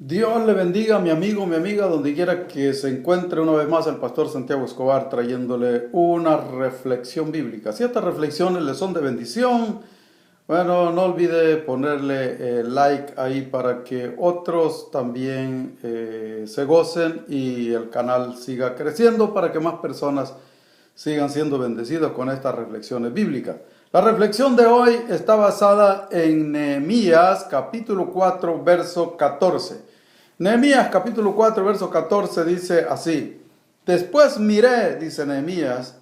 Dios le bendiga a mi amigo, mi amiga, donde quiera que se encuentre una vez más el pastor Santiago Escobar trayéndole una reflexión bíblica. Si estas reflexiones le son de bendición, bueno, no olvide ponerle like ahí para que otros también se gocen y el canal siga creciendo para que más personas sigan siendo bendecidos con estas reflexiones bíblicas. La reflexión de hoy está basada en Nehemías capítulo 4, verso 14. Nehemías capítulo 4, verso 14 dice así: Después miré, dice Nehemías,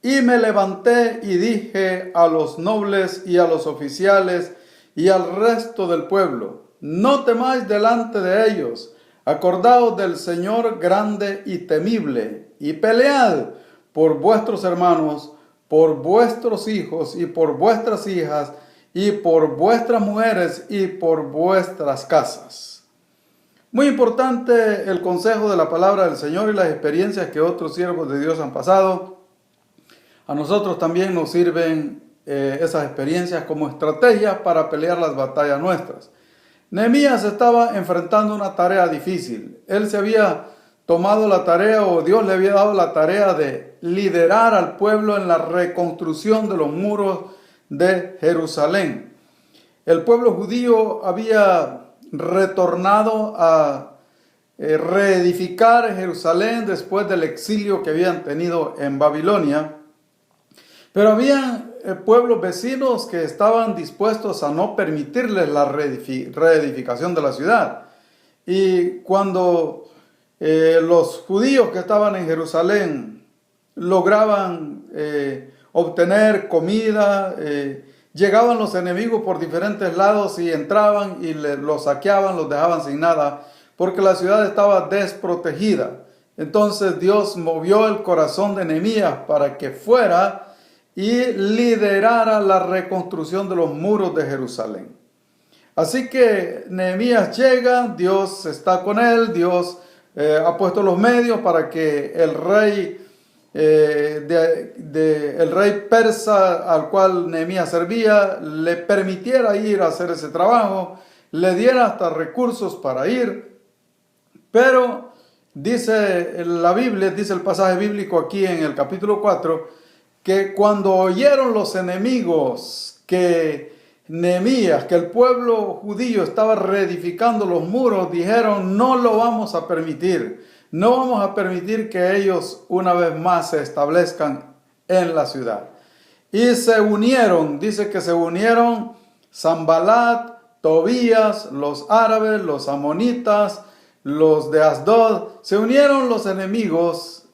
y me levanté y dije a los nobles y a los oficiales y al resto del pueblo: No temáis delante de ellos, acordaos del Señor grande y temible, y pelead por vuestros hermanos, por vuestros hijos y por vuestras hijas, y por vuestras mujeres y por vuestras casas. Muy importante el consejo de la palabra del Señor y las experiencias que otros siervos de Dios han pasado. A nosotros también nos sirven esas experiencias como estrategias para pelear las batallas nuestras. Nehemías estaba enfrentando una tarea difícil. Él se había tomado la tarea, o Dios le había dado la tarea de liderar al pueblo en la reconstrucción de los muros de Jerusalén. El pueblo judío había retornado a reedificar Jerusalén después del exilio que habían tenido en Babilonia. Pero había pueblos vecinos que estaban dispuestos a no permitirles la reedificación de la ciudad. Y cuando los judíos que estaban en Jerusalén lograban obtener comida, llegaban los enemigos por diferentes lados y entraban y los saqueaban, los dejaban sin nada, porque la ciudad estaba desprotegida. Entonces Dios movió el corazón de Nehemías para que fuera y liderara la reconstrucción de los muros de Jerusalén. Así que Nehemías llega, Dios está con él, Dios ha puesto los medios para que el rey el rey persa al cual Nehemías servía le permitiera ir a hacer ese trabajo, le diera hasta recursos para ir. Pero dice la Biblia, dice el pasaje bíblico aquí en el capítulo 4, que cuando oyeron los enemigos que Nehemías, que el pueblo judío estaba reedificando los muros, dijeron: no lo vamos a permitir. No vamos a permitir que ellos una vez más se establezcan en la ciudad. Y se unieron, dice que se unieron Sanballat, Tobías, los árabes, los amonitas, los de Asdod. Se unieron los enemigos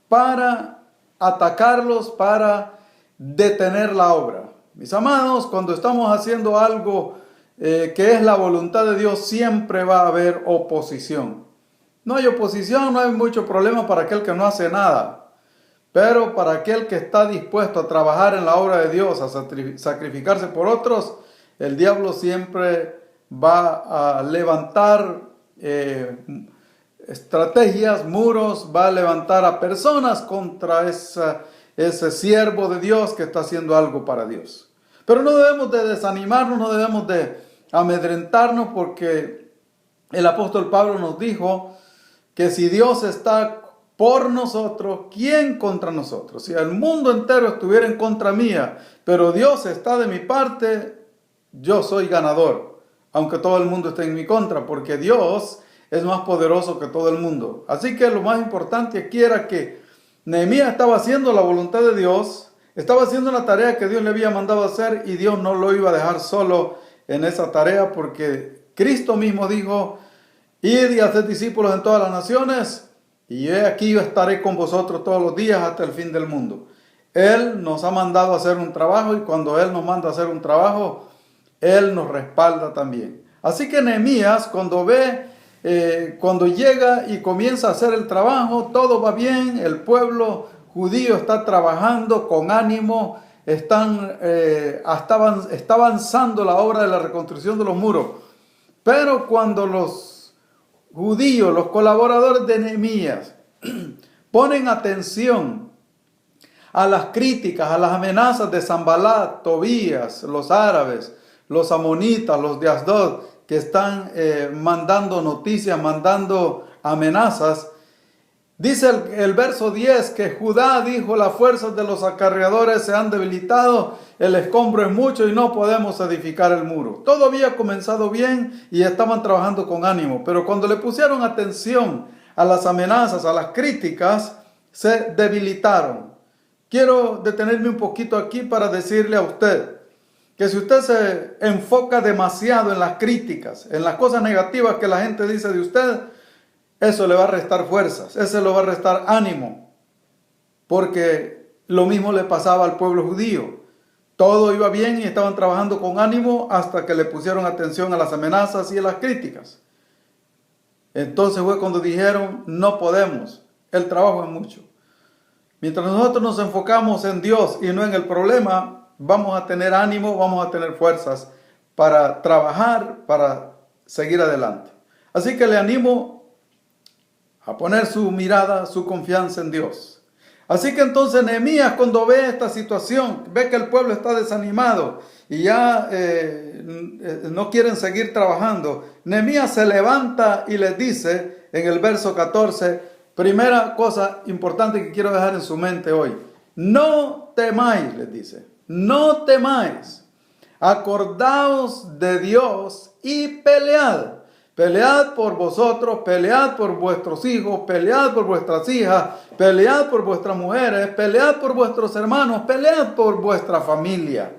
para atacarlos, para detener la obra. Mis amados, cuando estamos haciendo algo que es la voluntad de Dios, siempre va a haber oposición. No hay oposición, no hay mucho problema para aquel que no hace nada. Pero para aquel que está dispuesto a trabajar en la obra de Dios, a sacrificarse por otros, el diablo siempre va a levantar estrategias, muros, va a levantar a personas contra ese siervo de Dios que está haciendo algo para Dios. Pero no debemos de desanimarnos, no debemos de amedrentarnos, porque el apóstol Pablo nos dijo que si Dios está por nosotros, ¿quién contra nosotros? Si el mundo entero estuviera en contra mía, pero Dios está de mi parte, yo soy ganador, aunque todo el mundo esté en mi contra, porque Dios es más poderoso que todo el mundo. Así que lo más importante aquí era que Nehemías estaba haciendo la voluntad de Dios, estaba haciendo una tarea que Dios le había mandado hacer, y Dios no lo iba a dejar solo en esa tarea, porque Cristo mismo dijo: Id y haced discípulos en todas las naciones, y he aquí yo estaré con vosotros todos los días hasta el fin del mundo. Él nos ha mandado a hacer un trabajo, y cuando Él nos manda a hacer un trabajo, Él nos respalda también. Así que Nehemías, cuando llega y comienza a hacer el trabajo, todo va bien, el pueblo judío está trabajando con ánimo, está avanzando la obra de la reconstrucción de los muros. Pero cuando los judíos, los colaboradores de Nehemías, ponen atención a las críticas, a las amenazas de Sanballat, Tobías, los árabes, los amonitas, los de Asdod, que están mandando noticias, mandando amenazas. Dice el verso 10 que Judá dijo: las fuerzas de los acarreadores se han debilitado, el escombro es mucho y no podemos edificar el muro. Todo había comenzado bien y estaban trabajando con ánimo, pero cuando le pusieron atención a las amenazas, a las críticas, se debilitaron. Quiero detenerme un poquito aquí para decirle a usted que si usted se enfoca demasiado en las críticas, en las cosas negativas que la gente dice de usted, eso le va a restar fuerzas, eso le va a restar ánimo, porque lo mismo le pasaba al pueblo judío. Todo iba bien y estaban trabajando con ánimo hasta que le pusieron atención a las amenazas y a las críticas. Entonces fue cuando dijeron: no podemos, el trabajo es mucho. Mientras nosotros nos enfocamos en Dios y no en el problema, vamos a tener ánimo, vamos a tener fuerzas para trabajar, para seguir adelante. Así que le animo a poner su mirada, su confianza en Dios. Así que entonces Nehemías, cuando ve esta situación, ve que el pueblo está desanimado y ya no quieren seguir trabajando, Nehemías se levanta y les dice en el verso 14, primera cosa importante que quiero dejar en su mente hoy: no temáis, les dice, no temáis, acordaos de Dios y pelead. Pelead por vosotros, pelead por vuestros hijos, pelead por vuestras hijas, pelead por vuestras mujeres, pelead por vuestros hermanos, pelead por vuestra familia.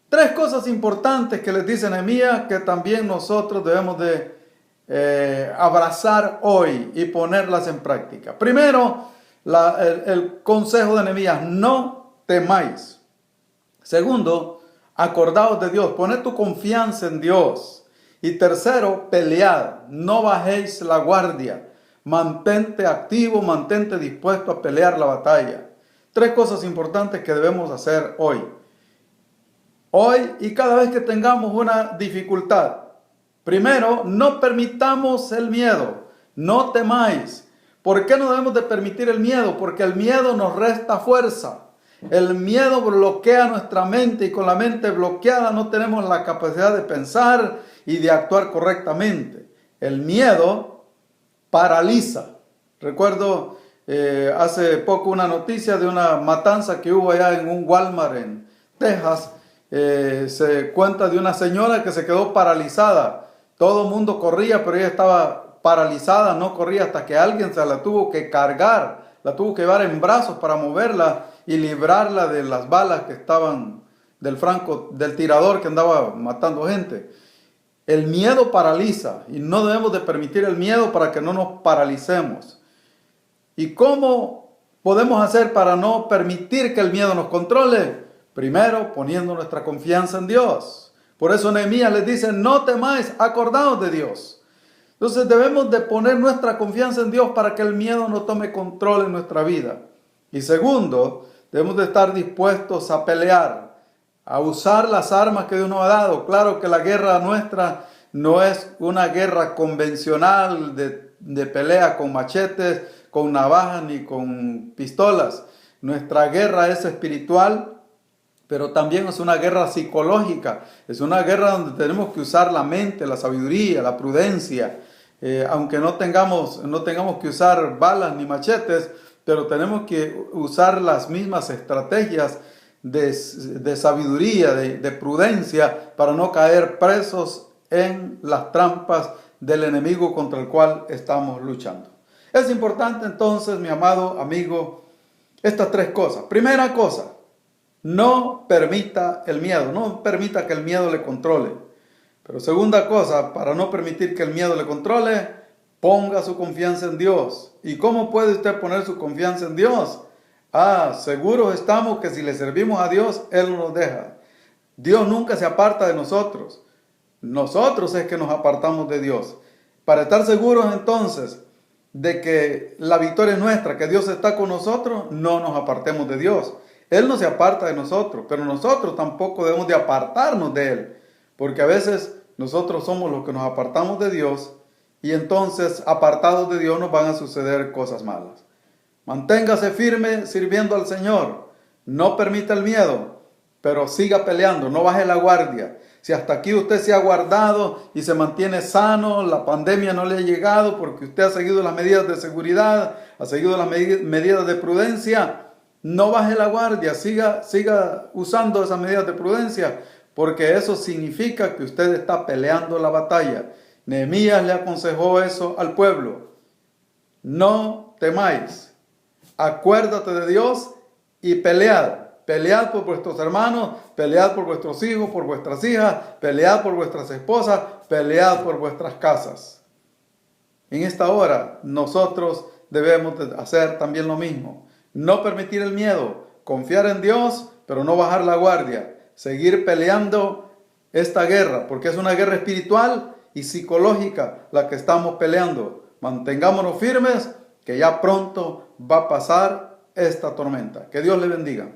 Tres cosas importantes que les dice Nehemías que también nosotros debemos de abrazar hoy y ponerlas en práctica. Primero, el consejo de Nehemías: no temáis. Segundo, acordaos de Dios, poned tu confianza en Dios. Y tercero, pelead, no bajéis la guardia, mantente activo, mantente dispuesto a pelear la batalla. Tres cosas importantes que debemos hacer hoy. Hoy y cada vez que tengamos una dificultad. Primero, no permitamos el miedo, no temáis. ¿Por qué no debemos de permitir el miedo? Porque el miedo nos resta fuerza. El miedo bloquea nuestra mente y con la mente bloqueada no tenemos la capacidad de pensar y de actuar correctamente. El miedo paraliza. Recuerdo hace poco una noticia de una matanza que hubo allá en un Walmart en Texas. Se cuenta de una señora que se quedó paralizada. Todo el mundo corría, pero ella estaba paralizada, no corría hasta que alguien se la tuvo que cargar, la tuvo que llevar en brazos para moverla y librarla de las balas que estaban del tirador que andaba matando gente. El miedo paraliza y no debemos de permitir el miedo para que no nos paralicemos. ¿Y cómo podemos hacer para no permitir que el miedo nos controle? Primero, poniendo nuestra confianza en Dios. Por eso Nehemías les dice: no temáis, acordaos de Dios. Entonces debemos de poner nuestra confianza en Dios para que el miedo no tome control en nuestra vida. Y segundo, debemos de estar dispuestos a pelear, a usar las armas que Dios nos ha dado. Claro que la guerra nuestra no es una guerra convencional de pelea con machetes, con navajas ni con pistolas. Nuestra guerra es espiritual, pero también es una guerra psicológica. Es una guerra donde tenemos que usar la mente, la sabiduría, la prudencia. Aunque no tengamos que usar balas ni machetes, pero tenemos que usar las mismas estrategias de sabiduría, de prudencia, para no caer presos en las trampas del enemigo contra el cual estamos luchando. Es importante entonces, mi amado amigo, estas tres cosas. Primera cosa, no permita el miedo, no permita que el miedo le controle. Pero segunda cosa, para no permitir que el miedo le controle, ponga su confianza en Dios. ¿Y cómo puede usted poner su confianza en Dios? Seguros estamos que si le servimos a Dios, Él no nos deja. Dios nunca se aparta de nosotros. Nosotros es que nos apartamos de Dios. Para estar seguros entonces de que la victoria es nuestra, que Dios está con nosotros, no nos apartemos de Dios. Él no se aparta de nosotros, pero nosotros tampoco debemos de apartarnos de Él. Porque a veces nosotros somos los que nos apartamos de Dios y entonces apartados de Dios nos van a suceder cosas malas. Manténgase firme sirviendo al Señor. No permita el miedo, pero siga peleando, no baje la guardia. Si hasta aquí usted se ha guardado y se mantiene sano, la pandemia no le ha llegado porque usted ha seguido las medidas de seguridad, ha seguido las medidas de prudencia, no baje la guardia, siga usando esas medidas de prudencia, porque eso significa que usted está peleando la batalla. Nehemías le aconsejó eso al pueblo. No temáis, acuérdate de Dios y pelead. Pelead por vuestros hermanos, pelead por vuestros hijos, por vuestras hijas, pelead por vuestras esposas, pelead por vuestras casas. En esta hora nosotros debemos hacer también lo mismo. No permitir el miedo, confiar en Dios, pero no bajar la guardia. Seguir peleando esta guerra, porque es una guerra espiritual y psicológica la que estamos peleando. Mantengámonos firmes, que ya pronto va a pasar esta tormenta. Que Dios le bendiga.